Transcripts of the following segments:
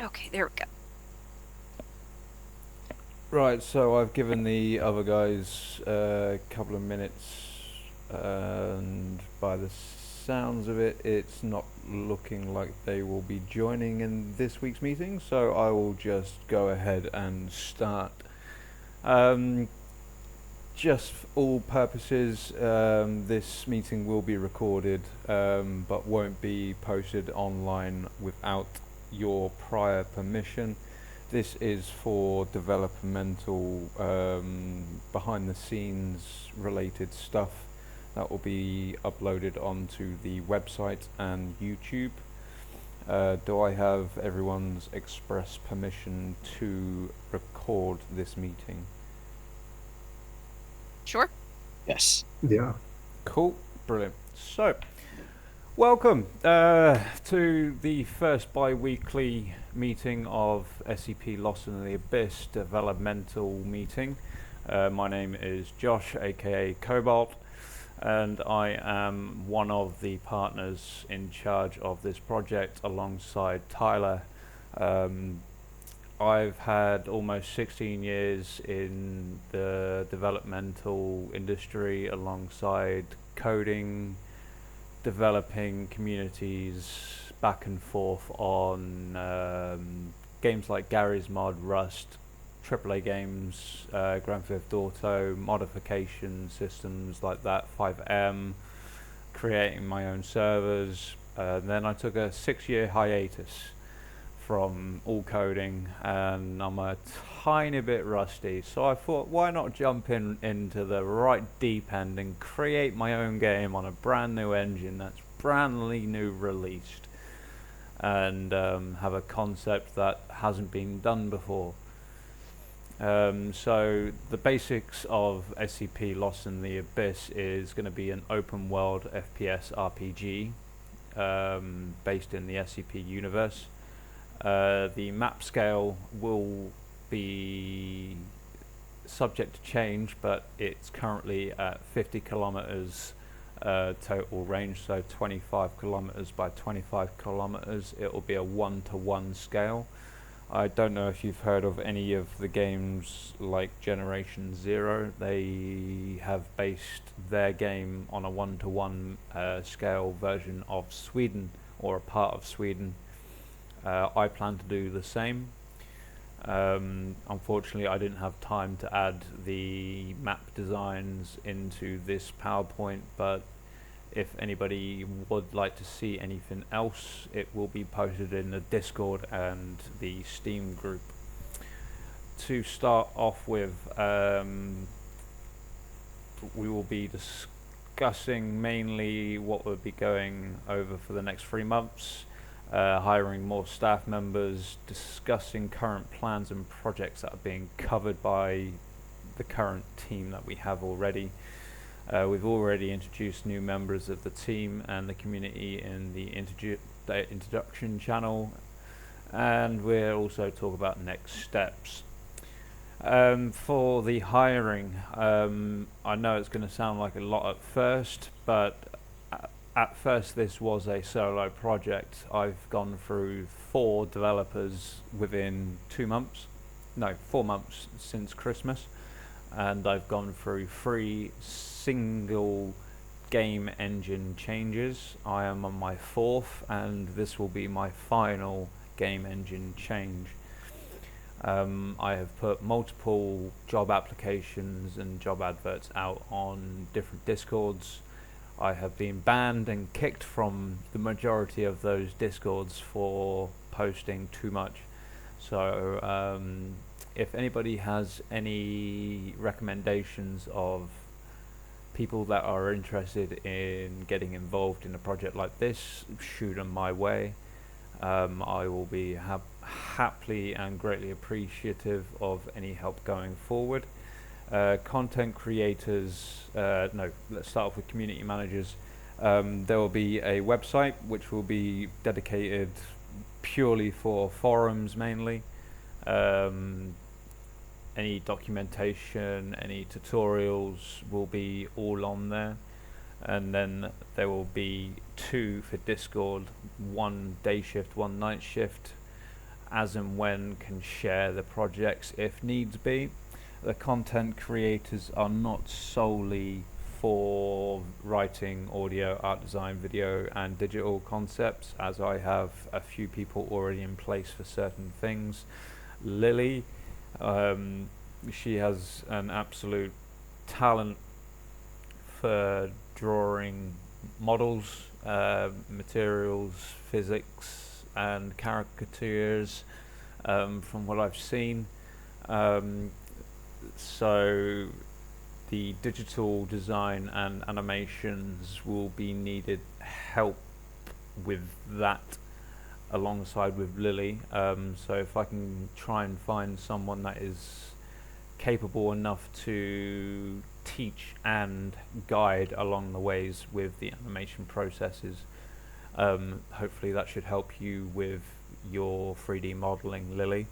Okay, there we go. Right, so I've given the other guys a couple of minutes, and by the sounds of it, it's not looking like they will be joining in this week's meeting, so I will just go ahead and start. Um, just for all purposes, this meeting will be recorded, but won't be posted online without your prior permission. This is for developmental, behind the scenes related stuff that will be uploaded onto the website and YouTube. Do I have everyone's express permission to record this meeting? Sure. Yes. Yeah. Cool, brilliant. So, welcome to the first bi-weekly meeting of SCP Lost in the Abyss developmental meeting. My name is Josh, aka Cobalt, and I am one of the partners in charge of this project alongside Tyler. I've had almost 16 years in the developmental industry alongside coding, developing communities back and forth on games like Garry's Mod, Rust, AAA games, Grand Theft Auto, modification systems like that, 5M, creating my own servers. Then I took a 6-year hiatus from all coding, and I'm a tiny bit rusty, so I thought, why not jump into the right deep end and create my own game on a brand new engine that's brandly new released, and have a concept that hasn't been done before. So the basics of SCP Lost in the Abyss is going to be an open world FPS RPG based in the SCP universe. The map scale will be subject to change, but it's currently at 50 kilometers total range, so 25 kilometers by 25 kilometers. It will be a 1-to-1 scale. I don't know if you've heard of any of the games like Generation Zero. They have based their game on a 1-to-1 scale version of Sweden, or a part of Sweden. I plan to do the same. Unfortunately, I didn't have time to add the map designs into this PowerPoint, but if anybody would like to see anything else, it will be posted in the Discord and the Steam group. To start off with, we will be discussing mainly what we'll be going over for the next 3 months. Hiring more staff members, discussing current plans and projects that are being covered by the current team that we have already. We've already introduced new members of the team and the community in the introduction channel, and we'll also talk about next steps. For the hiring, I know it's going to sound like a lot at first, but at first this was a solo project. I've gone through 4 developers within 2 months, no, 4 months since Christmas, and I've gone through 3 single game engine changes. I am on my 4th, and this will be my final game engine change. I have put multiple job applications and job adverts out on different Discords. I have been banned and kicked from the majority of those Discords for posting too much. So if anybody has any recommendations of people that are interested in getting involved in a project like this, shoot them my way. I will be happily and greatly appreciative of any help going forward. Content creators, no, let's start off with community managers. There will be a website which will be dedicated purely for forums mainly. Any documentation, any tutorials will be all on there. And then there will be 2 for Discord, 1 day shift, 1 night shift. as and when can share the projects if needs be. The content creators are not solely for writing audio, art design, video and digital concepts, as I have a few people already in place for certain things. Lily, she has an absolute talent for drawing models, materials, physics and caricatures, from what I've seen. So the digital design and animations will be needed help with that alongside with Lily. So if I can try and find someone that is capable enough to teach and guide along the ways with the animation processes, hopefully that should help you with your 3D modeling, Lily.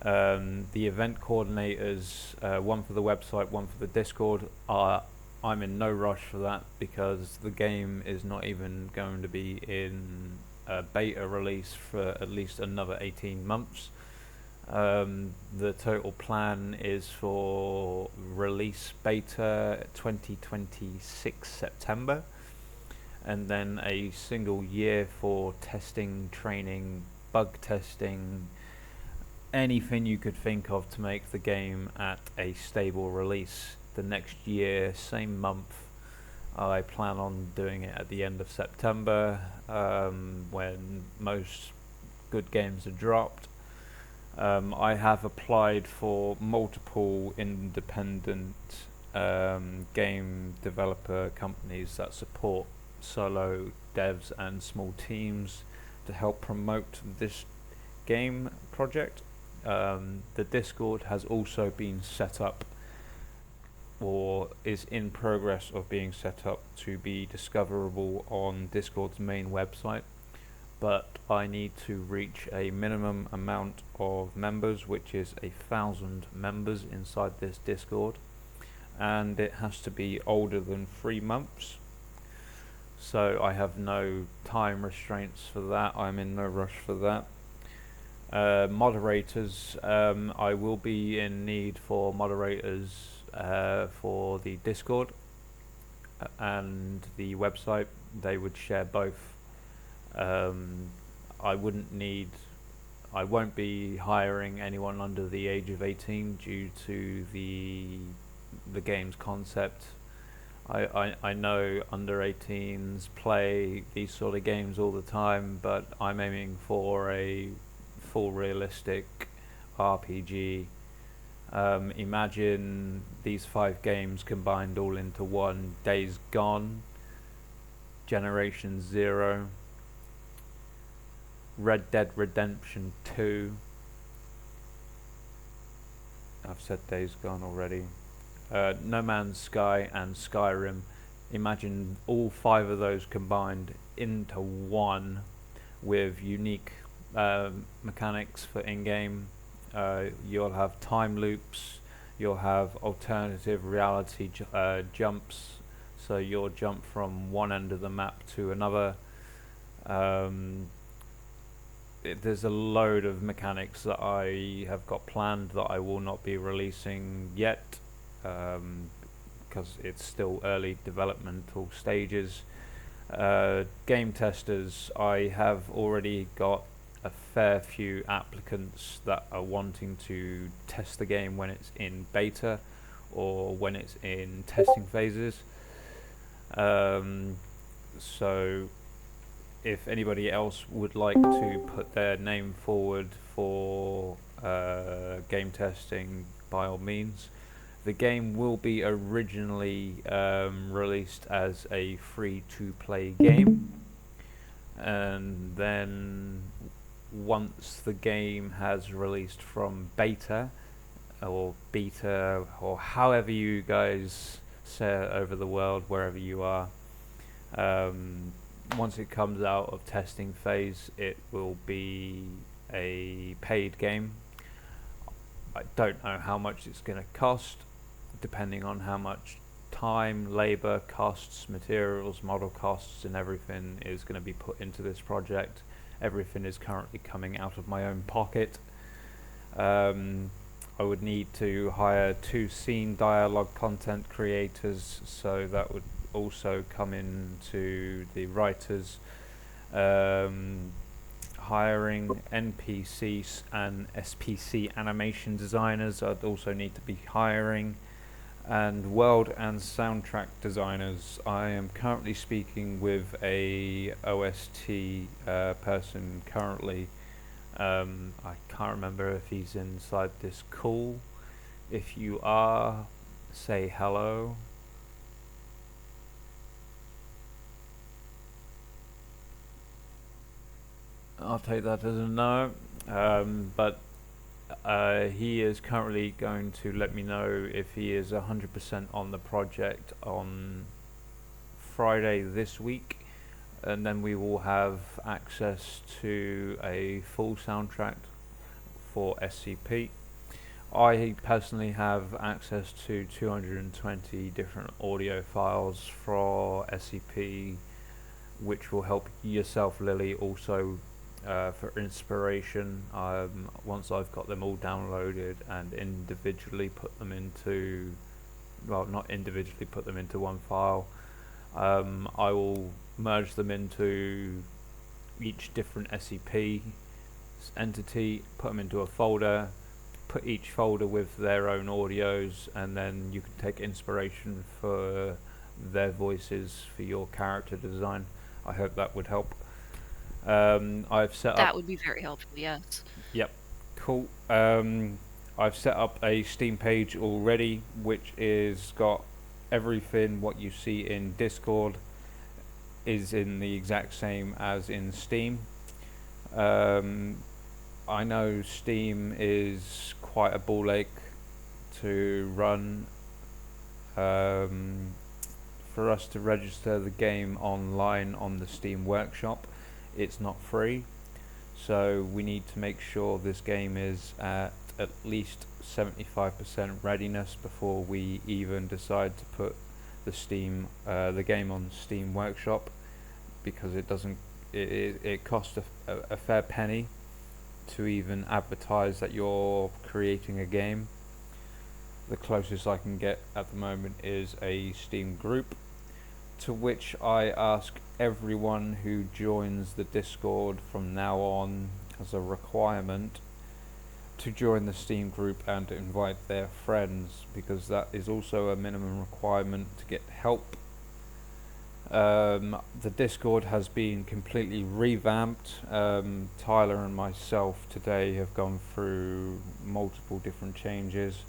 The event coordinators, one for the website, one for the Discord, I'm in no rush for that because the game is not even going to be in a beta release for at least another 18 months. The total plan is for release beta 2026 September, and then a single year for testing, training, bug testing, anything you could think of to make the game at a stable release. The next year, same month, I plan on doing it at the end of September, when most good games are dropped. I have applied for multiple independent game developer companies that support solo devs and small teams to help promote this game project. The Discord has also been set up, or is in progress of being set up, to be discoverable on Discord's main website, but I need to reach a minimum amount of members, which is 1,000 members inside this Discord, and it has to be older than 3 months. So I have no time restraints for that. I'm in no rush for that. Moderators, I will be in need for moderators for the Discord and the website. They would share both. I won't be hiring anyone under the age of 18 due to the game's concept. I know under 18s play these sort of games all the time, but I'm aiming for a full realistic RPG. Imagine these 5 games combined all into one: Days Gone, Generation Zero, Red Dead Redemption 2. I've said Days Gone already. No Man's Sky and Skyrim. Imagine all 5 of those combined into one with unique mechanics for in-game. You'll have time loops, you'll have alternative reality jumps, so you'll jump from one end of the map to another. There's a load of mechanics that I have got planned that I will not be releasing yet, because it's still early developmental stages. Game testers, I have already got a fair few applicants that are wanting to test the game when it's in beta or when it's in testing phases. So if anybody else would like to put their name forward for game testing, by all means. The game will be originally released as a free-to-play game, and then once the game has released from beta or however you guys say it over the world, wherever you are, once it comes out of testing phase, it will be a paid game. I don't know how much it's going to cost, depending on how much time, labor costs, materials, model costs and everything is going to be put into this project. everything is currently coming out of my own pocket. I would need to hire 2 scene dialogue content creators, so that would also come into the writers. Hiring NPCs and SPC animation designers, I'd also need to be hiring, and world and soundtrack designers. I am currently speaking with a OST person currently. I can't remember if he's inside this call. If you are, say hello. I'll take that as a no. But he is currently going to let me know if he is 100% on the project on Friday this week, and then we will have access to a full soundtrack for SCP. I personally have access to 220 different audio files for SCP, which will help yourself, Lily, also for inspiration. Once I've got them all downloaded and individually put them into, well, not individually put them into one file, I will merge them into each different SCP entity, put them into a folder, put each folder with their own audios, and then you can take inspiration for their voices for your character design. I hope that would help. I've set up... That would be very helpful, yes. Yep, cool. I've set up a Steam page already, which is got everything what you see in Discord is in the exact same as in Steam. I know Steam is quite a ball ache to run. For us to register the game online on the Steam Workshop, it's not free, so we need to make sure this game is at least 75% readiness before we even decide to put the game on Steam Workshop, because it costs a fair penny to even advertise that you're creating a game. The closest I can get at the moment is a Steam group, to which I ask everyone who joins the Discord from now on as a requirement to join the Steam group and to invite their friends, because that is also a minimum requirement to get help. The Discord has been completely revamped. Tyler and myself today have gone through multiple different changes.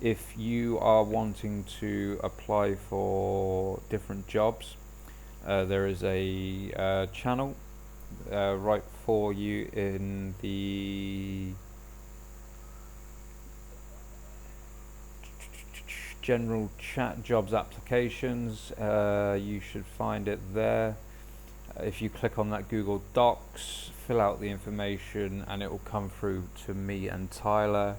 If you are wanting to apply for different jobs, there is a channel right for you in the general chat, jobs applications. You should find it there. If you click on that Google Docs, fill out the information, and it will come through to me and Tyler.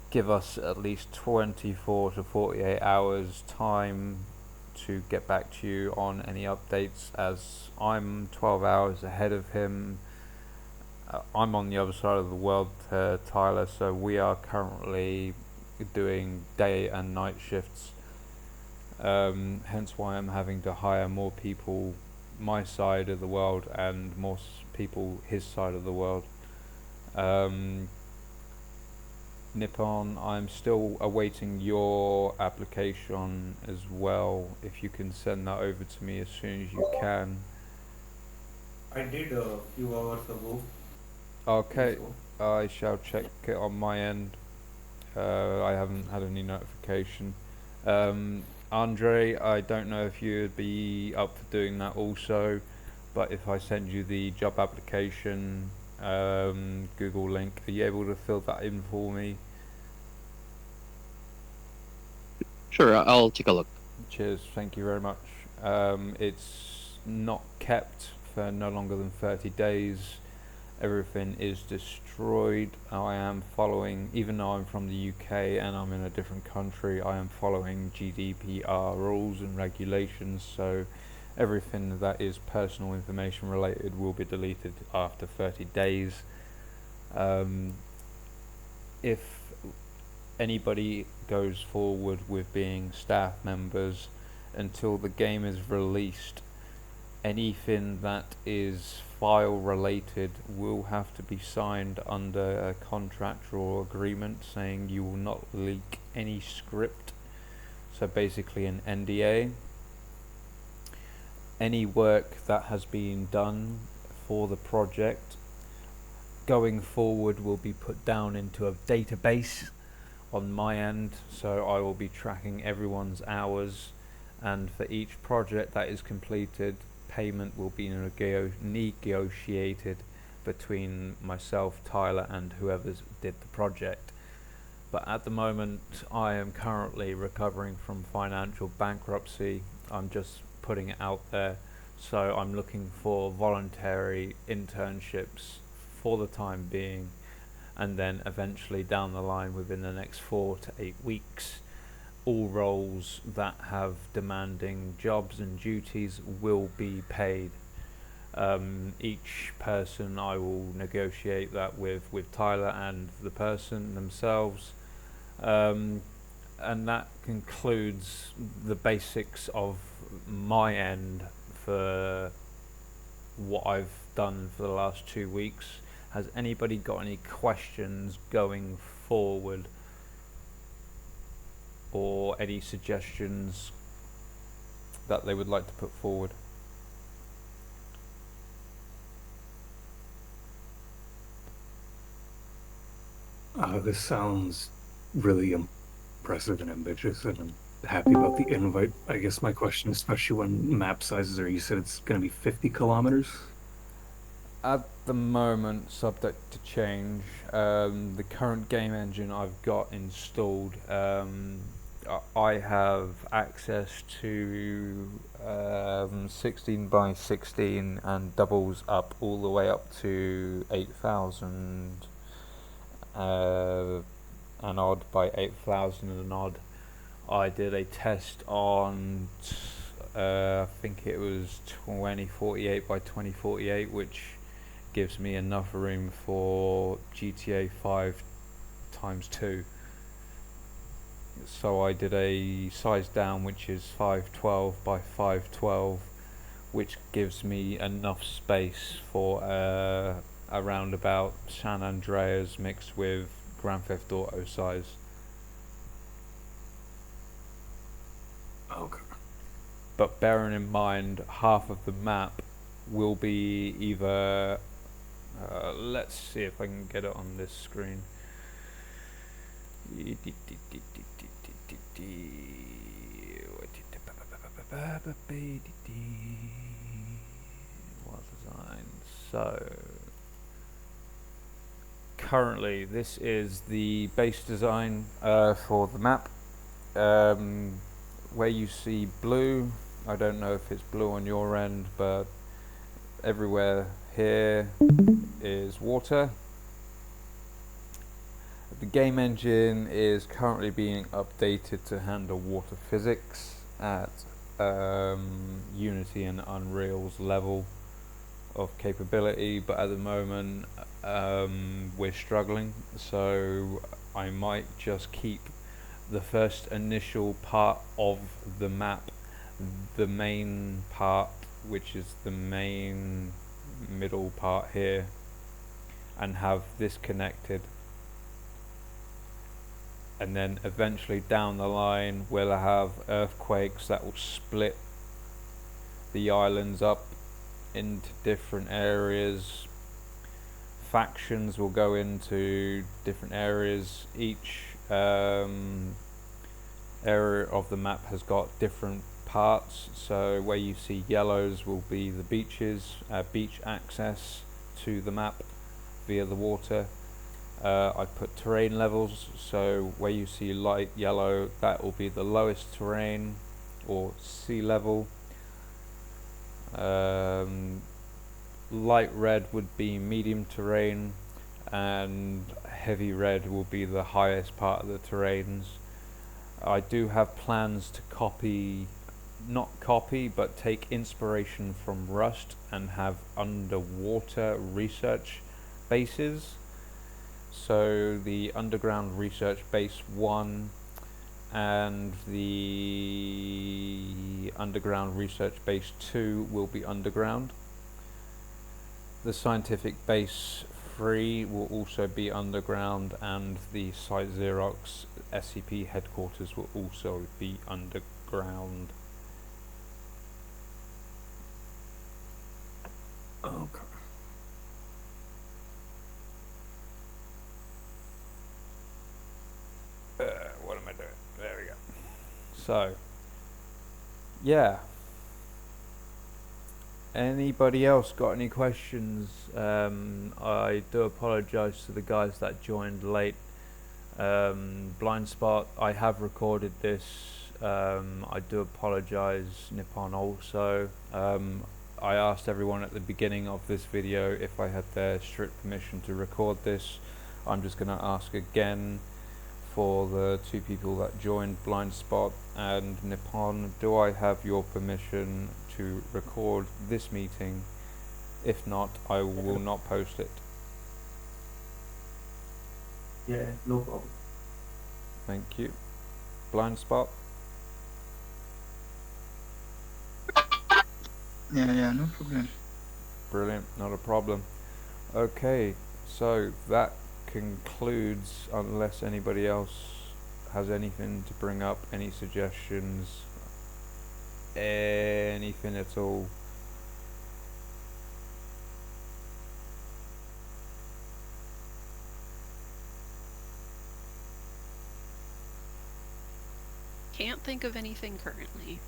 Give us at least 24 to 48 hours time to get back to you on any updates, as I'm 12 hours ahead of him. I'm on the other side of the world, Tyler, so we are currently doing day and night shifts, hence why I'm having to hire more people my side of the world and more people his side of the world. Nippon, I'm still awaiting your application as well. If you can send that over to me as soon as you can. I did a few hours ago. Okay, So. I shall check it on my end. I haven't had any notification. Andre, I don't know if you'd be up for doing that also, but if I send you the job application Google link, are you able to fill that in for me? Sure, I'll take a look. Cheers, thank you very much. It's not kept for no longer than 30 days. Everything is destroyed. I am following, even though I'm from the UK and I'm in a different country, I am following GDPR rules and regulations, so Everything that is personal information related will be deleted after 30 days. If anybody goes forward with being staff members until the game is released, anything that is file related will have to be signed under a contractual agreement saying you will not leak any script, so basically an NDA. Any work that has been done for the project going forward will be put down into a database on my end, so I will be tracking everyone's hours, and for each project that is completed, payment will be negotiated between myself, Tyler, and whoever did the project. But at the moment, I am currently recovering from financial bankruptcy. I'm just putting it out there, so I'm looking for voluntary internships for the time being, and then eventually down the line within the next 4 to 8 weeks, all roles that have demanding jobs and duties will be paid. Each person I will negotiate that with Tyler and the person themselves, and that concludes the basics of my end for what I've done for the last 2 weeks. Has anybody got any questions going forward, or any suggestions that they would like to put forward? This sounds really impressive and ambitious, and I'm happy about the invite. I guess my question, especially when map sizes are, you said it's going to be 50 kilometers? At the moment, subject to change, the current game engine I've got installed, I have access to 16 by 16 and doubles up all the way up to 8,000 and odd by 8,000 and odd. I did a test on I think it was 2048 by 2048, which gives me enough room for GTA 5 times 2. So I did a size down, which is 512 by 512, which gives me enough space for a roundabout San Andreas mixed with Grand Theft Auto size. Okay. But bearing in mind, half of the map will be either let's see if I can get it on this screen. So currently this is the base design for the map. Where you see blue, I don't know if it's blue on your end, but everywhere here is water. The game engine is currently being updated to handle water physics at Unity and Unreal's level of capability, but at the moment we're struggling, so I might just keep the first initial part of the map, the main part, which is the main middle part here, and have this connected, and then eventually down the line we'll have earthquakes that will split the islands up into different areas. Factions will go into different areas. Each area of the map has got different parts, so where you see yellows will be the beaches, beach access to the map via the water. I put terrain levels, so where you see light yellow, that will be the lowest terrain or sea level. Light red would be medium terrain, and heavy red will be the highest part of the terrains. I do have plans to copy not copy, but take inspiration from Rust and have underwater research bases. So the underground research base 1 and the underground research base 2 will be underground. The scientific base 3 will also be underground, and the Site Xerox SCP headquarters will also be underground. Okay. What am I doing? There we go. So, yeah. Anybody else got any questions? I do apologise to the guys that joined late. Blind spot, I have recorded this. I do apologise, Nippon also. I asked everyone at the beginning of this video if I had their strict permission to record this. I'm just going to ask again for the 2 people that joined, Blind Spot and Nippon. Do I have your permission to record this meeting? If not, I will not post it. Yeah, no problem. Thank you. Blind Spot? Yeah, no problem. Brilliant, not a problem. Okay, so that concludes, unless anybody else has anything to bring up, any suggestions, anything at all. Can't think of anything currently.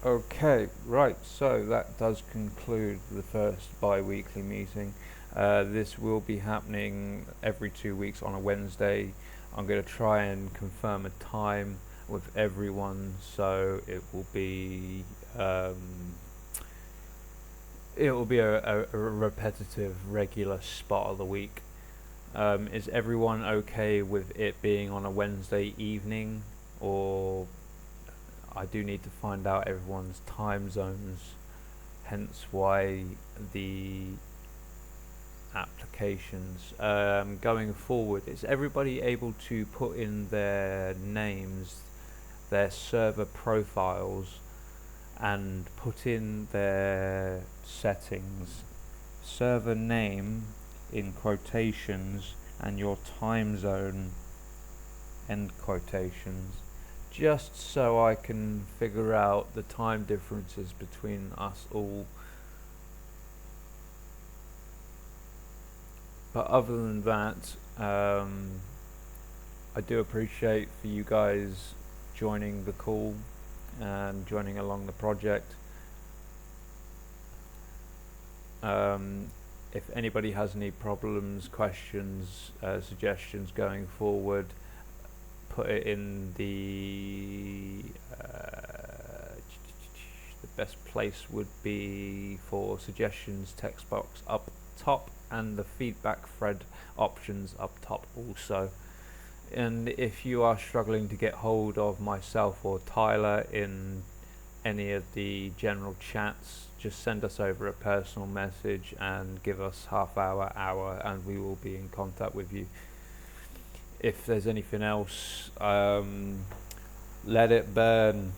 Okay, right, so that does conclude the first bi-weekly meeting. This will be happening every 2 weeks on a Wednesday. I'm going to try and confirm a time with everyone, so it will be a repetitive, regular spot of the week. Is everyone okay with it being on a Wednesday evening, or I do need to find out everyone's time zones, hence why the applications. Going forward, is everybody able to put in their names, their server profiles, and put in their settings, server name in quotations and your time zone end quotations, just so I can figure out the time differences between us all. But other than that, I do appreciate for you guys joining the call and joining along the project. If anybody has any problems, questions, suggestions going forward, put it in the best place would be for suggestions text box up top, and the feedback thread options up top also. And if you are struggling to get hold of myself or Tyler in any of the general chats, just send us over a personal message and give us half-hour, and we will be in contact with you. If there's anything else, let it burn.